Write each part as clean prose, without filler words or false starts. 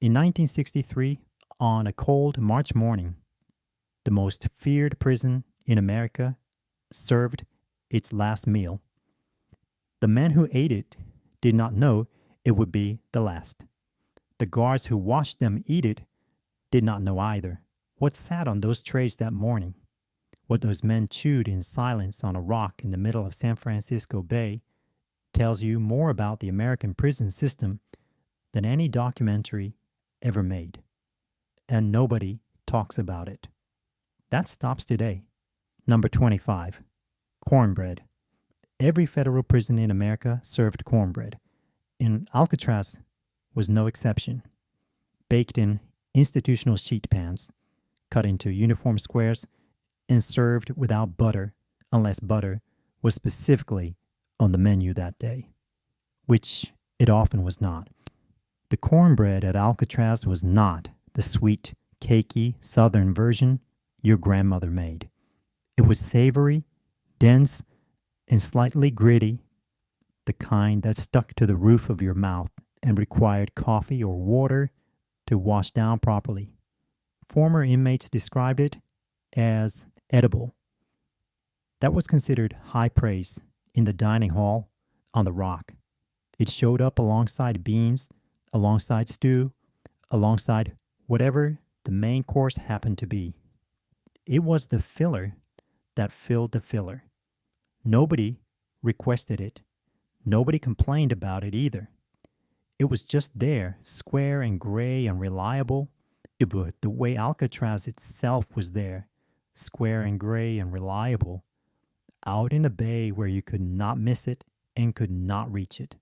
In 1963, on a cold March morning, the most feared prison in America served its last meal. The men who ate it did not know it would be the last. The guards who watched them eat it did not know either what sat on those trays that morning. What those men chewed in silence on a rock in the middle of San Francisco Bay tells you more about the American prison system than any documentary ever made. And nobody talks about it. That stops today. Number 25. Cornbread. Every federal prison in America served cornbread, and Alcatraz was no exception. Baked in institutional sheet pans, cut into uniform squares, and served without butter unless butter was specifically on the menu that day, which it often was not. The cornbread at Alcatraz was not the sweet, cakey southern version your grandmother made. It was savory, dense, and slightly gritty, the kind that stuck to the roof of your mouth and required coffee or water to wash down properly. Former inmates described it as edible. That was considered high praise in the dining hall on the Rock. It showed up alongside beans, alongside stew, alongside whatever the main course happened to be. It was the filler that filled the filler. Nobody requested it. Nobody complained about it either. It was just there, square and gray and reliable. The way Alcatraz itself was there, square and gray and reliable, out in the bay where you could not miss it and could not reach it.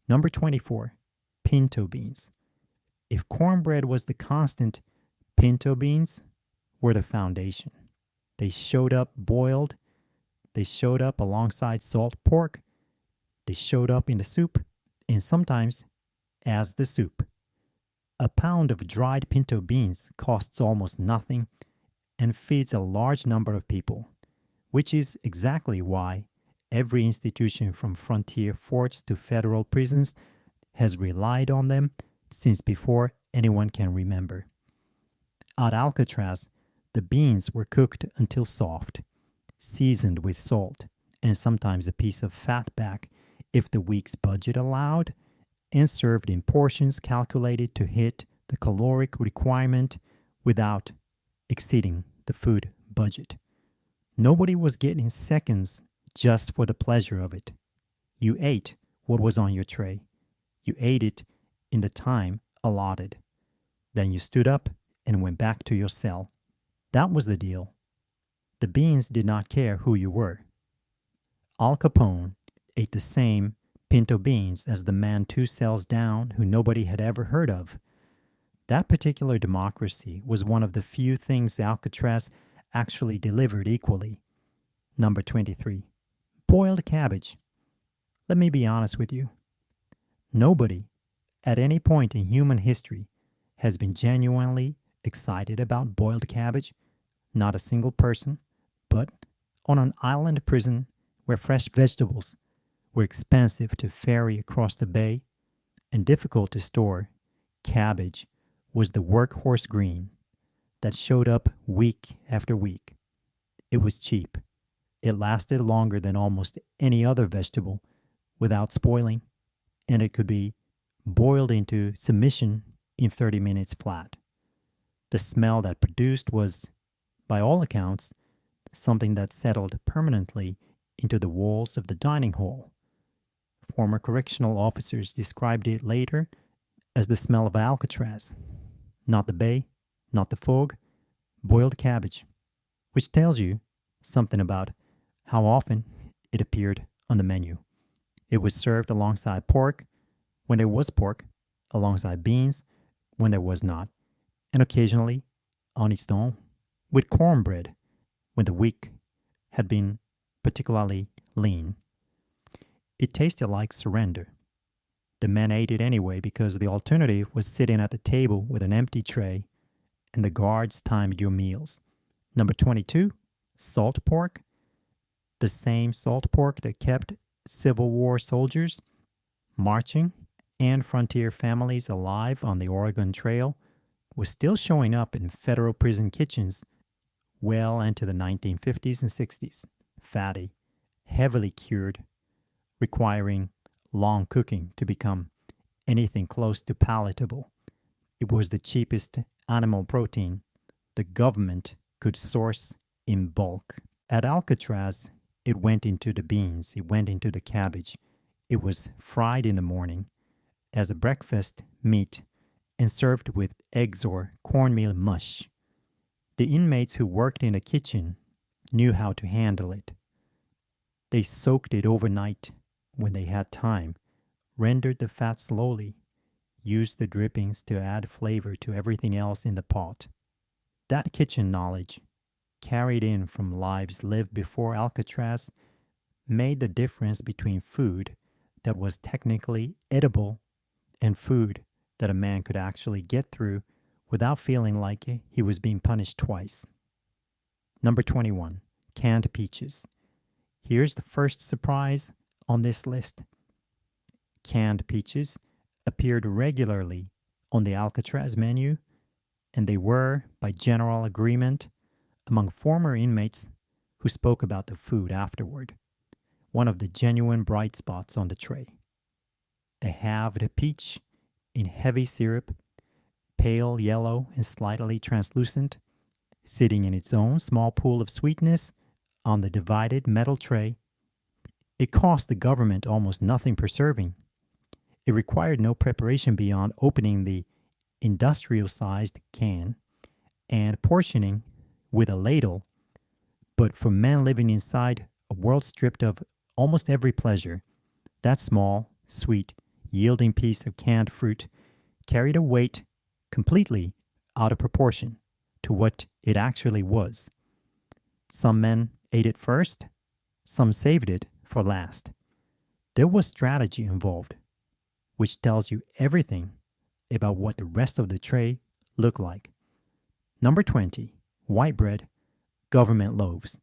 Number 24, pinto beans. If cornbread was the constant, pinto beans were the foundation. They showed up boiled. They showed up alongside salt pork. They showed up in the soup, and sometimes as the soup. A pound of dried pinto beans costs almost nothing and feeds a large number of people, which is exactly why every institution from frontier forts to federal prisons has relied on them since before anyone can remember. At Alcatraz, the beans were cooked until soft, seasoned with salt, and sometimes a piece of fat back if the week's budget allowed, and served in portions calculated to hit the caloric requirement without exceeding the food budget. Nobody was getting seconds just for the pleasure of it. You ate what was on your tray. You ate it in the time allotted. Then you stood up and went back to your cell. That was the deal. The beans did not care who you were. Al Capone ate the same pinto beans as the man 2 cells down who nobody had ever heard of. That particular democracy was one of the few things Alcatraz actually delivered equally. Number 23. Boiled cabbage. Let me be honest with you. Nobody, at any point in human history, has been genuinely excited about boiled cabbage. Not a single person. But on an island prison where fresh vegetables were expensive to ferry across the bay and difficult to store, cabbage was the workhorse green that showed up week after week. It was cheap. It lasted longer than almost any other vegetable without spoiling, and it could be boiled into submission in 30 minutes flat. The smell that produced was, by all accounts, something that settled permanently into the walls of the dining hall. Former correctional officers described it later as the smell of Alcatraz. Not the bay, not the fog, boiled cabbage, which tells you something about how often it appeared on the menu. It was served alongside pork when there was pork, alongside beans when there was not, and occasionally on its own, with cornbread when the week had been particularly lean. It tasted like surrender. The men ate it anyway because the alternative was sitting at the table with an empty tray, and the guards timed your meals. Number 22, salt pork. The same salt pork that kept Civil War soldiers marching and frontier families alive on the Oregon Trail was still showing up in federal prison kitchens well into the 1950s and 60s. Fatty, heavily cured, requiring long cooking to become anything close to palatable. It was the cheapest animal protein the government could source in bulk. At Alcatraz, it went into the beans, it went into the cabbage. It was fried in the morning as a breakfast meat and served with eggs or cornmeal mush. The inmates who worked in the kitchen knew how to handle it. They soaked it overnight when they had time, rendered the fat slowly, used the drippings to add flavor to everything else in the pot. That kitchen knowledge, carried in from lives lived before Alcatraz, made the difference between food that was technically edible and food that a man could actually get through without feeling like he was being punished twice. Number 21, canned peaches. Here's the first surprise on this list. Canned peaches appeared regularly on the Alcatraz menu, and they were, by general agreement, among former inmates who spoke about the food afterward, one of the genuine bright spots on the tray. A halved peach in heavy syrup, pale yellow and slightly translucent, sitting in its own small pool of sweetness on the divided metal tray. It cost the government almost nothing per serving. It required no preparation beyond opening the industrial-sized can and portioning with a ladle, but for men living inside a world stripped of almost every pleasure, that small, sweet, yielding piece of canned fruit carried a weight completely out of proportion to what it actually was. Some men ate it first, some saved it for last. There was strategy involved, which tells you everything about what the rest of the tray looked like. Number 20, white bread, government loaves.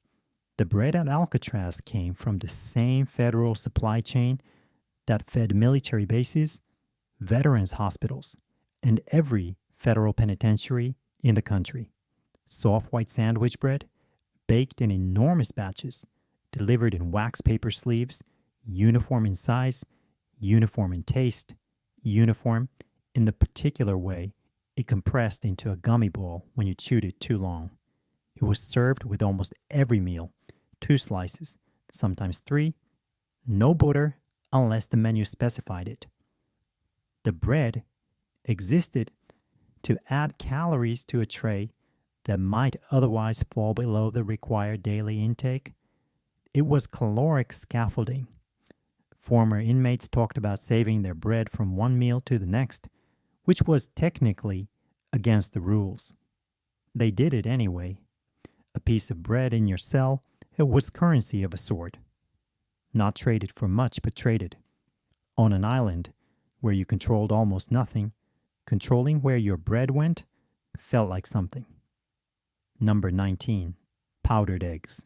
The bread at Alcatraz came from the same federal supply chain that fed military bases, veterans' hospitals, and every federal penitentiary in the country. Soft white sandwich bread, baked in enormous batches, delivered in wax paper sleeves, uniform in size, uniform in taste, uniform in the particular way it compressed into a gummy ball when you chewed it too long. It was served with almost every meal, 2 slices, sometimes 3, no butter unless the menu specified it. The bread existed to add calories to a tray that might otherwise fall below the required daily intake. It was caloric scaffolding. Former inmates talked about saving their bread from one meal to the next, which was technically against the rules. They did it anyway. A piece of bread in your cell, it was currency of a sort. Not traded for much, but traded. On an island where you controlled almost nothing, controlling where your bread went felt like something. Number 19, powdered eggs.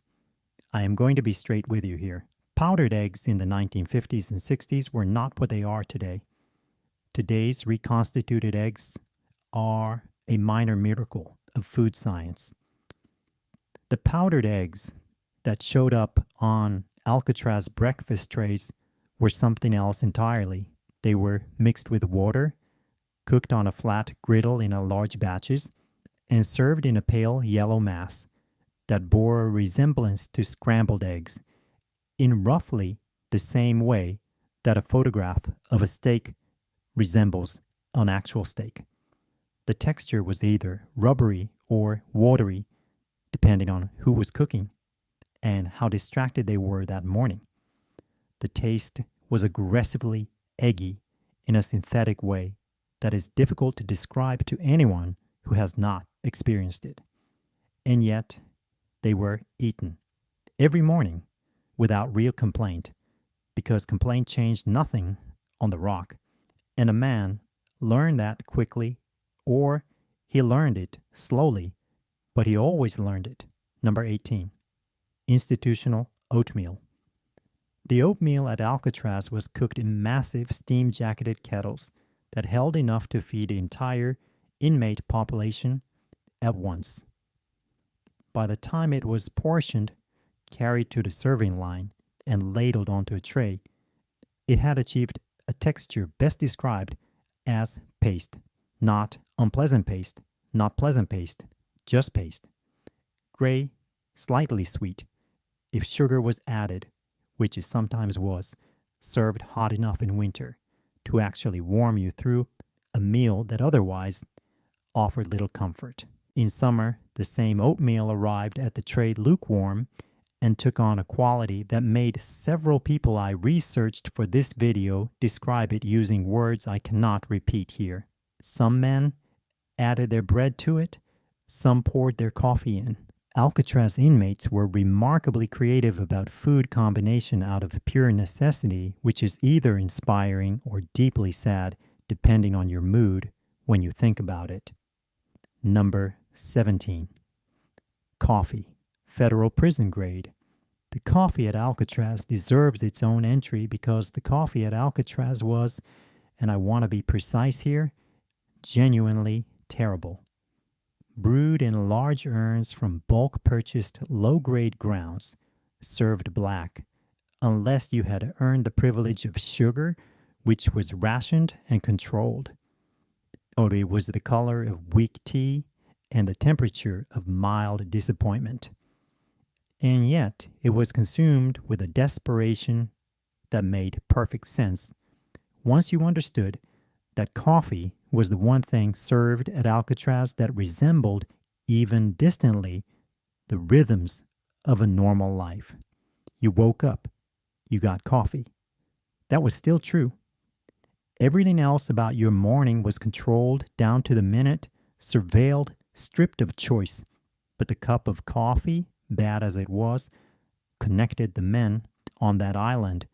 I am going to be straight with you here. Powdered eggs in the 1950s and 60s were not what they are today. Today's reconstituted eggs are a minor miracle of food science. The powdered eggs that showed up on Alcatraz breakfast trays were something else entirely. They were mixed with water, cooked on a flat griddle in a large batches, and served in a pale yellow mass that bore a resemblance to scrambled eggs in roughly the same way that a photograph of a steak resembles an actual steak. The texture was either rubbery or watery, depending on who was cooking and how distracted they were that morning. The taste was aggressively eggy in a synthetic way that is difficult to describe to anyone who has not experienced it. And yet, they were eaten every morning without real complaint, because complaint changed nothing on the rock. And a man learned that quickly, or he learned it slowly, but he always learned it. Number 18, institutional oatmeal. The oatmeal at Alcatraz was cooked in massive steam-jacketed kettles that held enough to feed the entire inmate population at once. By the time it was portioned, carried to the serving line, and ladled onto a tray, it had achieved a texture best described as paste. Not unpleasant paste, not pleasant paste, just paste. Gray, slightly sweet, if sugar was added, which it sometimes was, served hot enough in winter to actually warm you through a meal that otherwise offered little comfort. In summer, the same oatmeal arrived at the tray lukewarm and took on a quality that made several people I researched for this video describe it using words I cannot repeat here. Some men added their bread to it, some poured their coffee in. Alcatraz inmates were remarkably creative about food combination out of pure necessity, which is either inspiring or deeply sad, depending on your mood when you think about it. Number 17. Coffee, federal prison grade. The coffee at Alcatraz deserves its own entry because the coffee at Alcatraz was, and I want to be precise here, genuinely terrible. Brewed in large urns from bulk-purchased low-grade grounds, served black, unless you had earned the privilege of sugar, which was rationed and controlled. Or it was the color of weak tea and the temperature of mild disappointment. And yet, it was consumed with a desperation that made perfect sense once you understood that coffee was the one thing served at Alcatraz that resembled, even distantly, the rhythms of a normal life. You woke up, you got coffee. That was still true. Everything else about your morning was controlled down to the minute, surveilled, stripped of choice. But the cup of coffee, bad as it was, connected the men on that island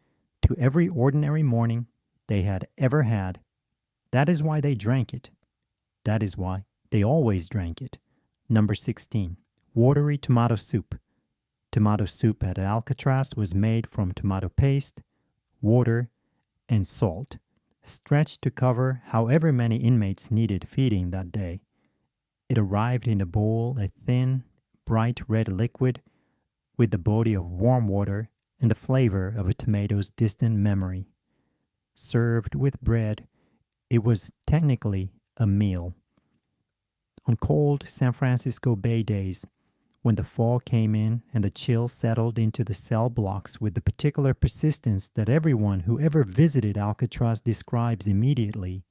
to every ordinary morning they had ever had. That is why they drank it. That is why they always drank it. Number 16. Watery tomato soup. Tomato soup at Alcatraz was made from tomato paste, water, and salt, stretched to cover however many inmates needed feeding that day. It arrived in a bowl, a thin, bright red liquid with the body of warm water and the flavor of a tomato's distant memory. Served with bread, it was technically a meal. On cold San Francisco Bay days, when the fall came in and the chill settled into the cell blocks with the particular persistence that everyone who ever visited Alcatraz describes immediately,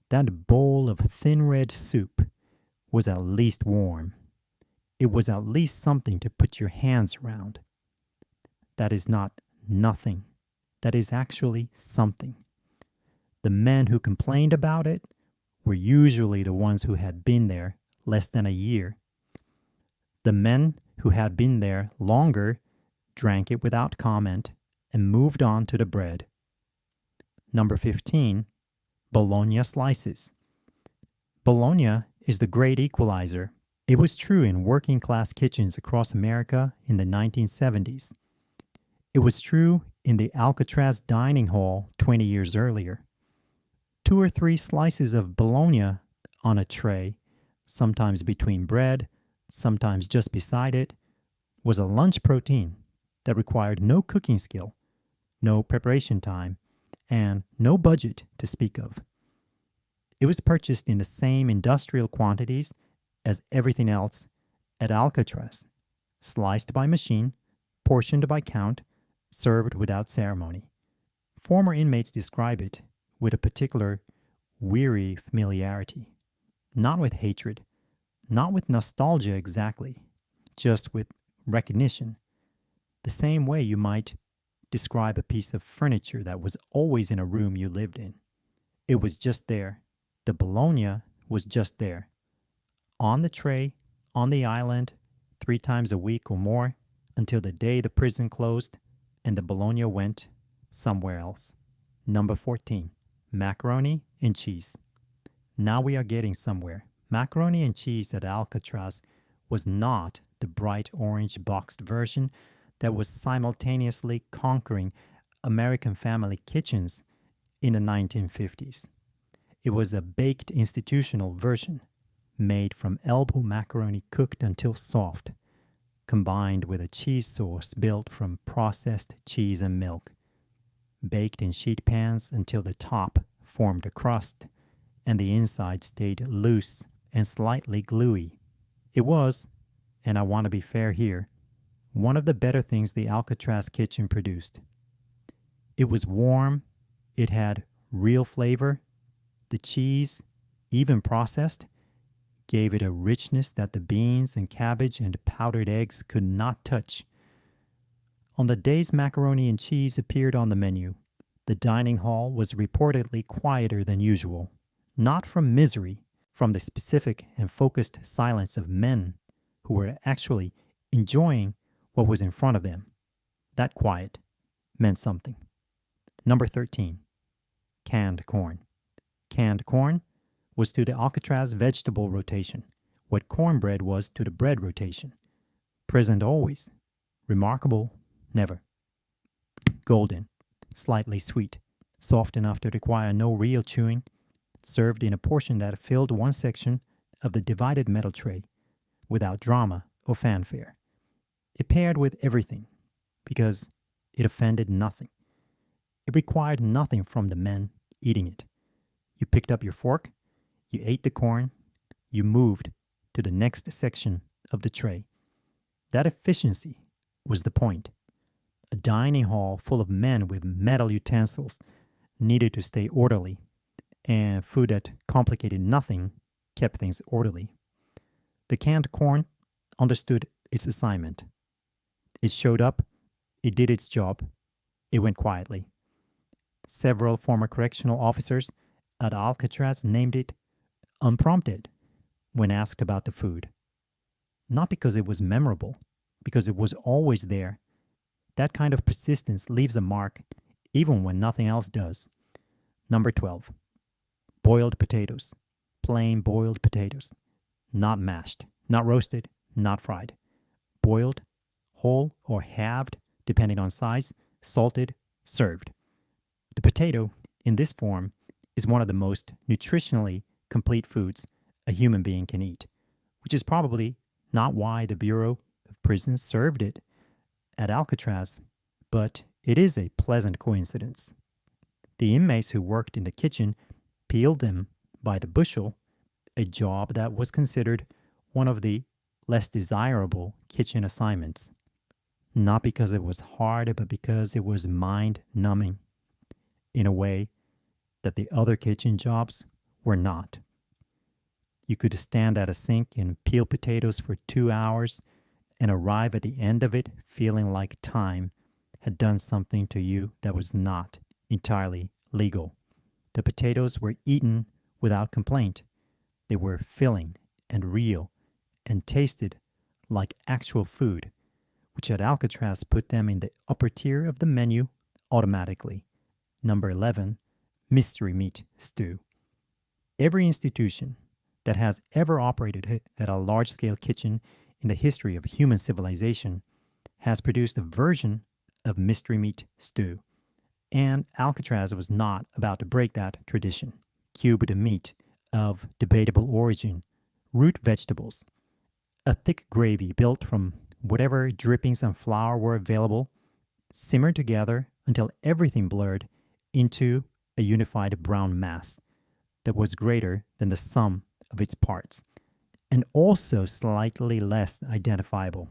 that bowl of thin red soup was at least warm. It was at least something to put your hands around. That is not nothing. That is actually something. The men who complained about it were usually the ones who had been there less than a year. The men who had been there longer drank it without comment and moved on to the bread. Number 15, bologna slices. Bologna is the great equalizer. It was true in working-class kitchens across America in the 1970s. It was true in the Alcatraz dining hall 20 years earlier. 2 or 3 slices of bologna on a tray, sometimes between bread, sometimes just beside it, was a lunch protein that required no cooking skill, no preparation time, and no budget to speak of. It was purchased in the same industrial quantities as everything else at Alcatraz, sliced by machine, portioned by count, served without ceremony. Former inmates describe it with a particular weary familiarity, not with hatred, not with nostalgia exactly, just with recognition, the same way you might describe a piece of furniture that was always in a room you lived in. It was just there. The bologna was just there. On the tray, on the island, 3 times a week or more, until the day the prison closed and the bologna went somewhere else. Number 14. Macaroni and cheese. Now we are getting somewhere. Macaroni and cheese at Alcatraz was not the bright orange boxed version that was simultaneously conquering American family kitchens in the 1950s. It was a baked institutional version made from elbow macaroni cooked until soft, combined with a cheese sauce built from processed cheese and milk, baked in sheet pans until the top formed a crust and the inside stayed loose and slightly gluey. It was, and I want to be fair here, one of the better things the Alcatraz kitchen produced. It was warm, it had real flavor, the cheese, even processed, gave it a richness that the beans and cabbage and powdered eggs could not touch. On the days macaroni and cheese appeared on the menu, the dining hall was reportedly quieter than usual, not from misery, from the specific and focused silence of men who were actually enjoying what was in front of them. That quiet meant something. Number 13, canned corn. Canned corn was to the Alcatraz vegetable rotation what cornbread was to the bread rotation. Present always. Remarkable, never. Golden, slightly sweet, soft enough to require no real chewing, served in a portion that filled one section of the divided metal tray, without drama or fanfare. It paired with everything, because it offended nothing. It required nothing from the men eating it. You picked up your fork, you ate the corn, you moved to the next section of the tray. That efficiency was the point. A dining hall full of men with metal utensils needed to stay orderly, and food that complicated nothing kept things orderly. The canned corn understood its assignment. It showed up, it did its job, it went quietly. Several former correctional officers at Alcatraz named it unprompted when asked about the food. Not because it was memorable, because it was always there. That kind of persistence leaves a mark even when nothing else does. Number 12, boiled potatoes. Plain boiled potatoes. Not mashed, not roasted, not fried. Boiled, whole or halved, depending on size, salted, served. The potato, in this form, is one of the most nutritionally complete foods a human being can eat, which is probably not why the Bureau of Prisons served it at Alcatraz, but it is a pleasant coincidence. The inmates who worked in the kitchen peeled them by the bushel, a job that was considered one of the less desirable kitchen assignments, not because it was hard, but because it was mind-numbing, in a way that the other kitchen jobs were not. You could stand at a sink and peel potatoes for 2 hours and arrive at the end of it feeling like time had done something to you that was not entirely legal. The potatoes were eaten without complaint. They were filling and real and tasted like actual food, which at Alcatraz put them in the upper tier of the menu automatically. Number 11, mystery meat stew. Every institution that has ever operated at a large-scale kitchen in the history of human civilization has produced a version of mystery meat stew. And Alcatraz was not about to break that tradition. Cubed meat of debatable origin, root vegetables, a thick gravy built from whatever drippings and flour were available, simmered together until everything blurred into a unified brown mass that was greater than the sum of its parts, and also slightly less identifiable.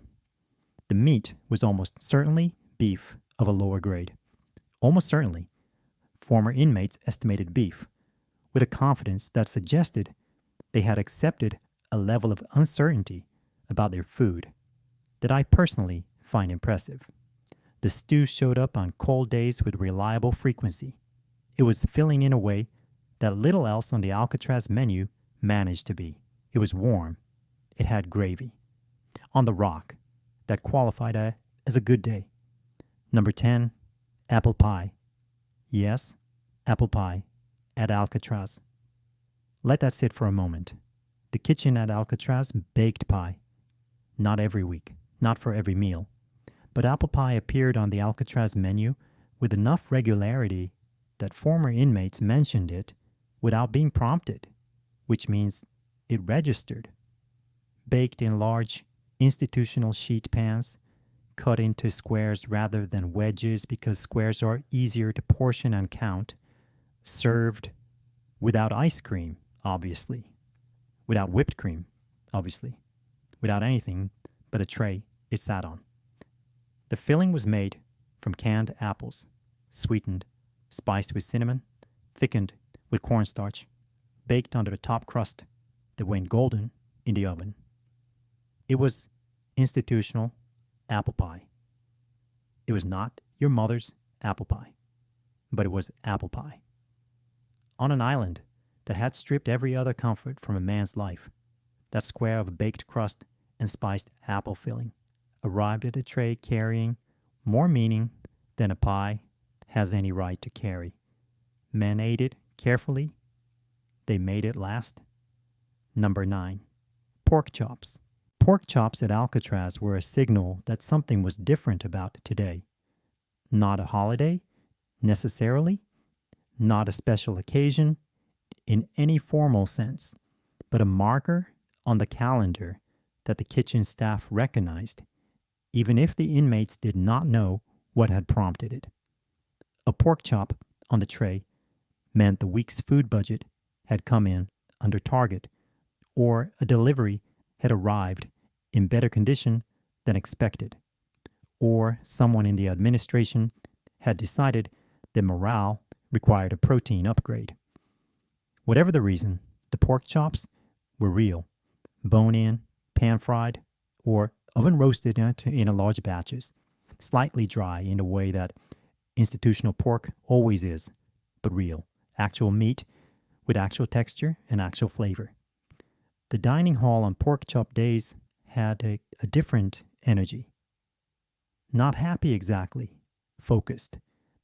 The meat was almost certainly beef of a lower grade. Almost certainly, former inmates estimated beef, with a confidence that suggested they had accepted a level of uncertainty about their food that I personally find impressive. The stew showed up on cold days with reliable frequency. It was filling in a way that little else on the Alcatraz menu managed to be. It was warm. It had gravy. On the rock, that qualified as a good day. Number 10, apple pie. Yes, apple pie at Alcatraz. Let that sit for a moment. The kitchen at Alcatraz baked pie. Not every week, not for every meal. But apple pie appeared on the Alcatraz menu with enough regularity that former inmates mentioned it without being prompted, which means it registered. Baked in large institutional sheet pans, cut into squares rather than wedges because squares are easier to portion and count, served without ice cream, obviously, without whipped cream, obviously, without anything but a tray it sat on. The filling was made from canned apples, sweetened, spiced with cinnamon, thickened with cornstarch, baked under the top crust that went golden in the oven. It was institutional apple pie. It was not your mother's apple pie, but it was apple pie. On an island that had stripped every other comfort from a man's life, that square of baked crust and spiced apple filling arrived at a tray carrying more meaning than a pie has any right to carry. Men ate it carefully. They made it last. Number 9. Pork chops. Pork chops at Alcatraz were a signal that something was different about today. Not a holiday, necessarily, not a special occasion in any formal sense, but a marker on the calendar that the kitchen staff recognized, even if the inmates did not know what had prompted it. A pork chop on the tray meant the week's food budget had come in under target, or a delivery had arrived in better condition than expected, or someone in the administration had decided that morale required a protein upgrade. Whatever the reason, the pork chops were real, bone-in, pan-fried, or oven-roasted in large batches, slightly dry in the way that institutional pork always is, but real, actual meat with actual texture and actual flavor. The dining hall on pork chop days had a different energy. Not happy exactly, focused,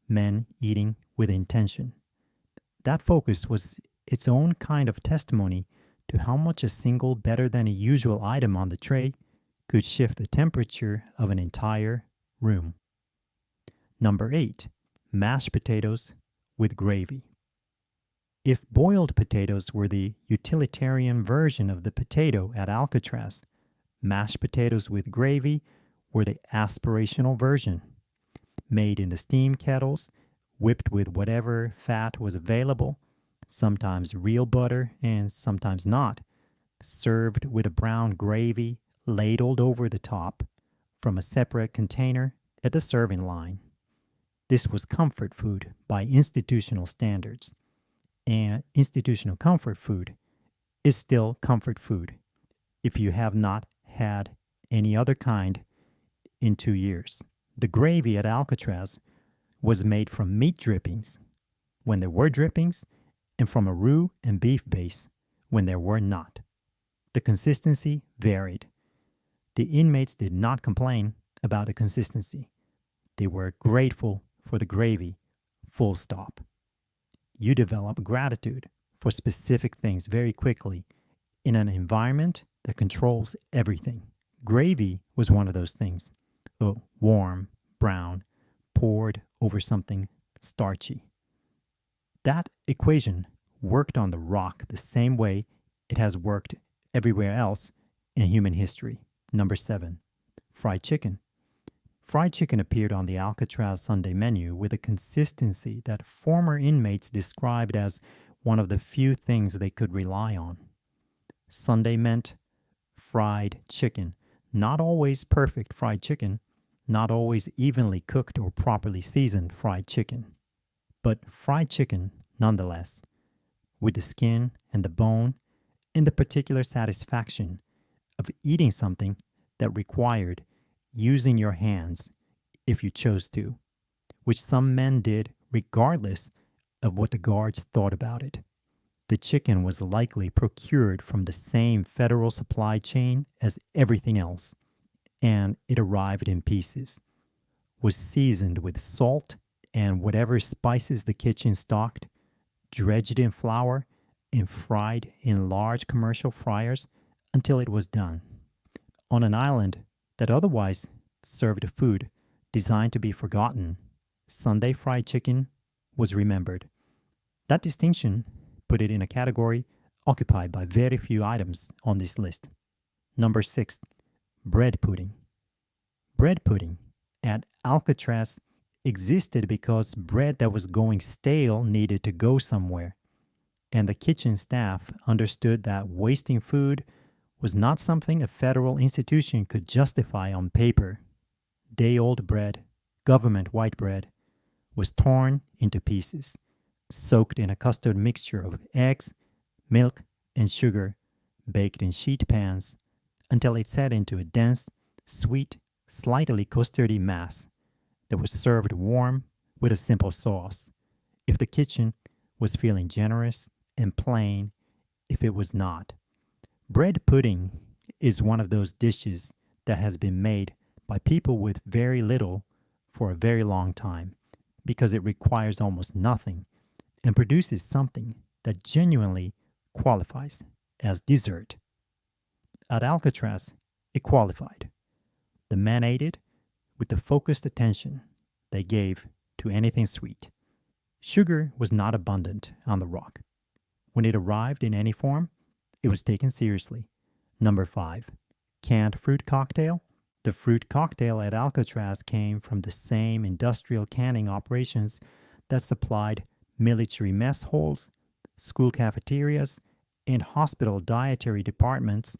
men eating with intention. That focus was its own kind of testimony to how much a single better than a usual item on the tray could shift the temperature of an entire room. Number 8, mashed potatoes with gravy. If boiled potatoes were the utilitarian version of the potato at Alcatraz, mashed potatoes with gravy were the aspirational version. Made in the steam kettles, whipped with whatever fat was available, sometimes real butter and sometimes not, served with a brown gravy ladled over the top from a separate container at the serving line. This was comfort food by institutional standards, and institutional comfort food is still comfort food if you have not had any other kind in 2 years. The gravy at Alcatraz was made from meat drippings when there were drippings, and from a roux and beef base when there were not. The consistency varied. The inmates did not complain about the consistency. They were grateful for the gravy, full stop. You develop gratitude for specific things very quickly in an environment that controls everything. Gravy was one of those things. Warm, brown, poured over something starchy. That equation worked on the rock the same way it has worked everywhere else in human history. Number 7, fried chicken. Fried chicken appeared on the Alcatraz Sunday menu with a consistency that former inmates described as one of the few things they could rely on. Sunday meant fried chicken, not always perfect fried chicken, not always evenly cooked or properly seasoned fried chicken, but fried chicken nonetheless, with the skin and the bone and the particular satisfaction of eating something that required using your hands if you chose to, which some men did regardless of what the guards thought about it. The chicken was likely procured from the same federal supply chain as everything else, and it arrived in pieces, was seasoned with salt and whatever spices the kitchen stocked, dredged in flour, and fried in large commercial fryers until it was done. On an island that otherwise served food designed to be forgotten, Sunday fried chicken was remembered. That distinction put it in a category occupied by very few items on this list. Number 6, bread pudding. Bread pudding at Alcatraz existed because bread that was going stale needed to go somewhere, and the kitchen staff understood that wasting food was not something a federal institution could justify on paper. Day-old bread, government white bread, was torn into pieces, soaked in a custard mixture of eggs, milk, and sugar, baked in sheet pans until it set into a dense, sweet, slightly custardy mass that was served warm with a simple sauce, if the kitchen was feeling generous, and plain if it was not. Bread pudding is one of those dishes that has been made by people with very little for a very long time because it requires almost nothing and produces something that genuinely qualifies as dessert. At Alcatraz, it qualified. The men ate it with the focused attention they gave to anything sweet. Sugar was not abundant on the rock. When it arrived in any form, it was taken seriously. Number 5, canned fruit cocktail. The fruit cocktail at Alcatraz came from the same industrial canning operations that supplied military mess halls, school cafeterias, and hospital dietary departments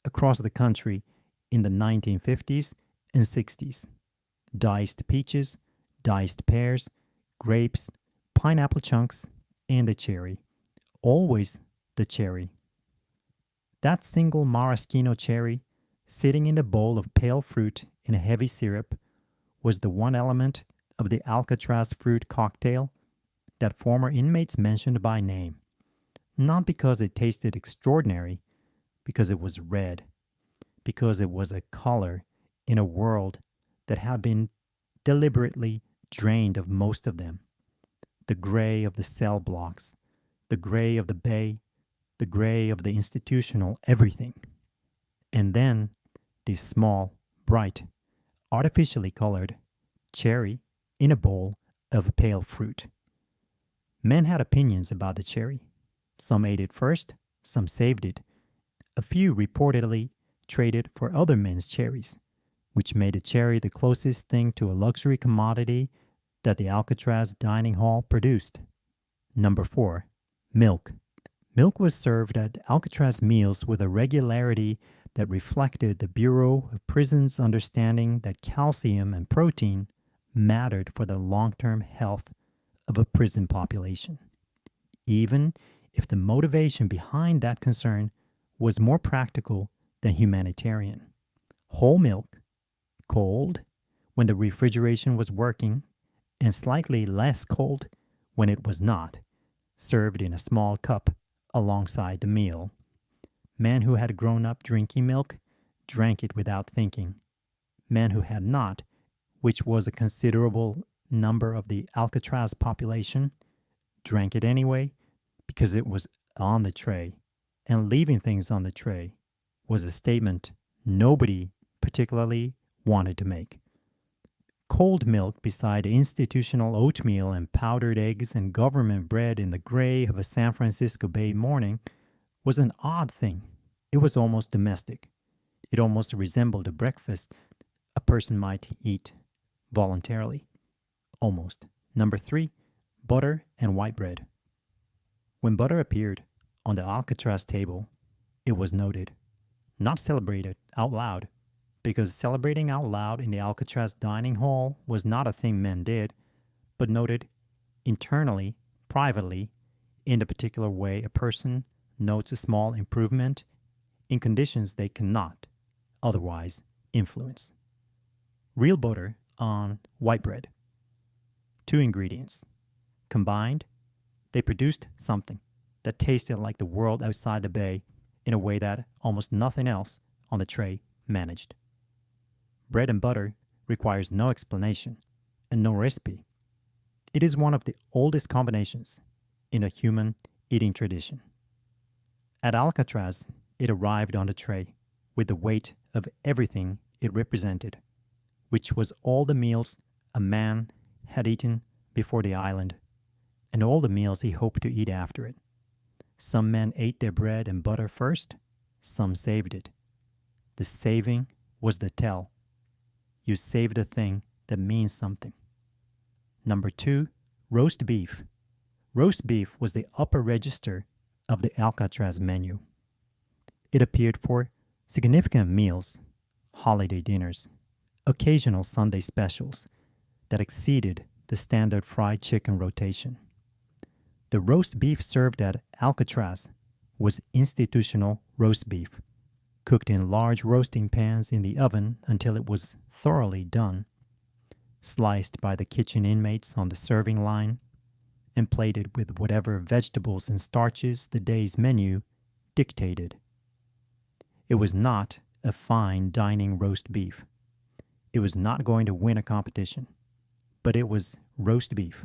across the country in the 1950s and 60s. Diced peaches, diced pears, grapes, pineapple chunks, and the cherry. Always the cherry. That single maraschino cherry, sitting in a bowl of pale fruit in a heavy syrup, was the one element of the Alcatraz fruit cocktail that former inmates mentioned by name. Not because it tasted extraordinary, because it was red, because it was a color in a world that had been deliberately drained of most of them. The gray of the cell blocks, the gray of the bay, the gray of the institutional everything. And then this small, bright, artificially colored cherry in a bowl of pale fruit. Men had opinions about the cherry. Some ate it first, some saved it. A few reportedly traded for other men's cherries, which made the cherry the closest thing to a luxury commodity that the Alcatraz dining hall produced. Number 4, milk. Milk was served at Alcatraz meals with a regularity that reflected the Bureau of Prisons' understanding that calcium and protein mattered for the long-term health of a prison population, even if the motivation behind that concern was more practical than humanitarian. Whole milk, cold when the refrigeration was working, and slightly less cold when it was not, served in a small cup alongside the meal. Men who had grown up drinking milk drank it without thinking. Men who had not, which was a considerable number of the Alcatraz population, drank it anyway because it was on the tray, and leaving things on the tray was a statement nobody particularly wanted to make. Cold milk beside institutional oatmeal and powdered eggs and government bread in the gray of a San Francisco Bay morning was an odd thing. It was almost domestic. It almost resembled a breakfast a person might eat voluntarily. Almost. Number 3, butter and white bread. When butter appeared on the Alcatraz table, it was noted, not celebrated out loud, because celebrating out loud in the Alcatraz dining hall was not a thing men did, but noted internally, privately, in the particular way a person notes a small improvement in conditions they cannot otherwise influence. Real butter on white bread. 2 ingredients. Combined, they produced something that tasted like the world outside the bay in a way that almost nothing else on the tray managed. Bread and butter requires no explanation and no recipe. It is one of the oldest combinations in a human eating tradition. At Alcatraz, it arrived on the tray with the weight of everything it represented, which was all the meals a man had eaten before the island, and all the meals he hoped to eat after it. Some men ate their bread and butter first, some saved it. The saving was the tell. You saved a thing that means something. Number 2, roast beef. Roast beef was the upper register of the Alcatraz menu. It appeared for significant meals, holiday dinners, occasional Sunday specials that exceeded the standard fried chicken rotation. The roast beef served at Alcatraz was institutional roast beef, cooked in large roasting pans in the oven until it was thoroughly done, sliced by the kitchen inmates on the serving line, and plated with whatever vegetables and starches the day's menu dictated. It was not a fine dining roast beef. It was not going to win a competition, but it was roast beef.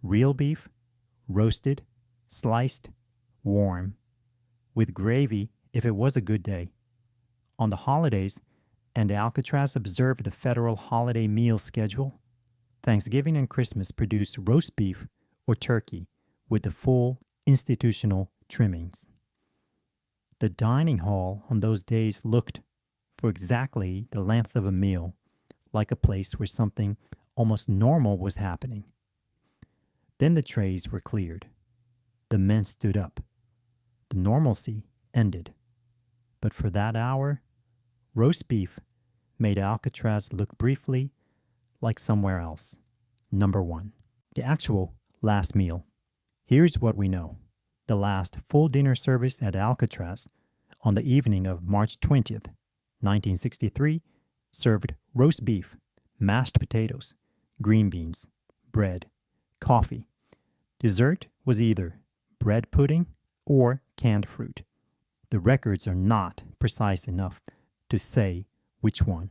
Real beef, roasted, sliced, warm, with gravy if it was a good day. On the holidays, and Alcatraz observed the federal holiday meal schedule, Thanksgiving and Christmas produced roast beef or turkey with the full institutional trimmings. The dining hall on those days looked, for exactly the length of a meal, like a place where something almost normal was happening. Then the trays were cleared. The men stood up. The normalcy ended. But for that hour, roast beef made Alcatraz look briefly like somewhere else. Number 1, the actual last meal. Here's what we know. The last full dinner service at Alcatraz on the evening of March 20th, 1963, served roast beef, mashed potatoes, green beans, bread, coffee. Dessert was either bread pudding or canned fruit. The records are not precise enough to say which one,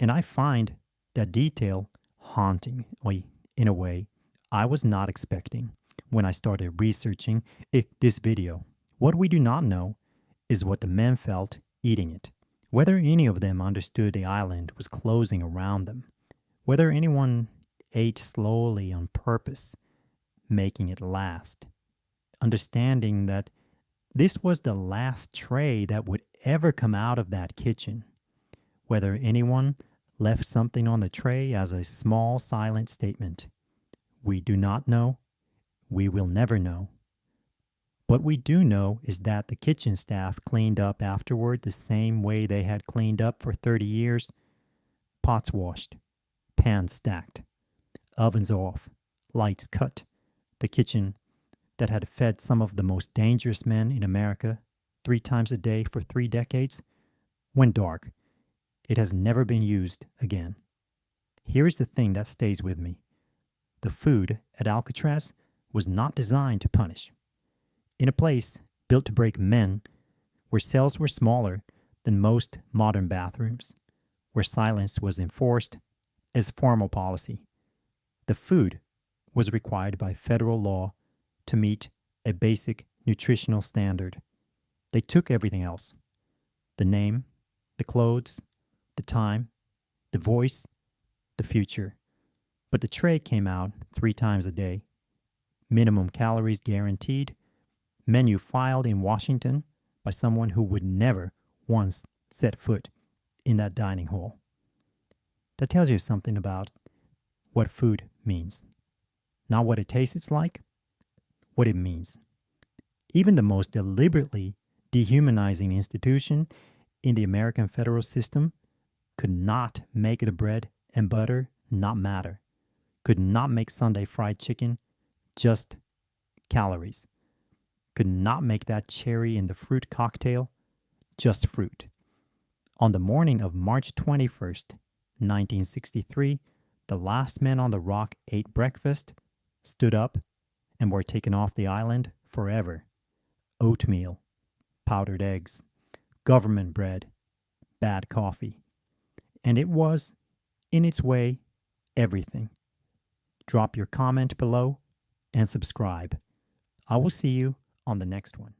and I find that detail haunting in a way I was not expecting when I started researching this video. What we do not know is what the men felt eating it, whether any of them understood the island was closing around them, whether anyone ate slowly on purpose, making it last, understanding that this was the last tray that would ever come out of that kitchen, whether anyone left something on the tray as a small silent statement. We do not know. We will never know. What we do know is that the kitchen staff cleaned up afterward the same way they had cleaned up for 30 years. Pots washed, pans stacked, ovens off, lights cut. The kitchen that had fed some of the most dangerous men in America 3 times a day for 3 decades went dark. It has never been used again. Here is the thing that stays with me. The food at Alcatraz was not designed to punish. In a place built to break men, where cells were smaller than most modern bathrooms, where silence was enforced as formal policy, the food was required by federal law to meet a basic nutritional standard. They took everything else: the name, the clothes, the time, the voice, the future. But the tray came out 3 times a day. Minimum calories guaranteed. Menu filed in Washington by someone who would never once set foot in that dining hall. That tells you something about what food means. Not what it tastes like, what it means. Even the most deliberately dehumanizing institution in the American federal system could not make the bread and butter not matter, could not make Sunday fried chicken just calories, could not make that cherry in the fruit cocktail just fruit. On the morning of March 21st, 1963, the last men on the rock ate breakfast, stood up, and were taken off the island forever. Oatmeal, powdered eggs, government bread, bad coffee. And it was, in its way, everything. Drop your comment below and subscribe. I will see you on the next one.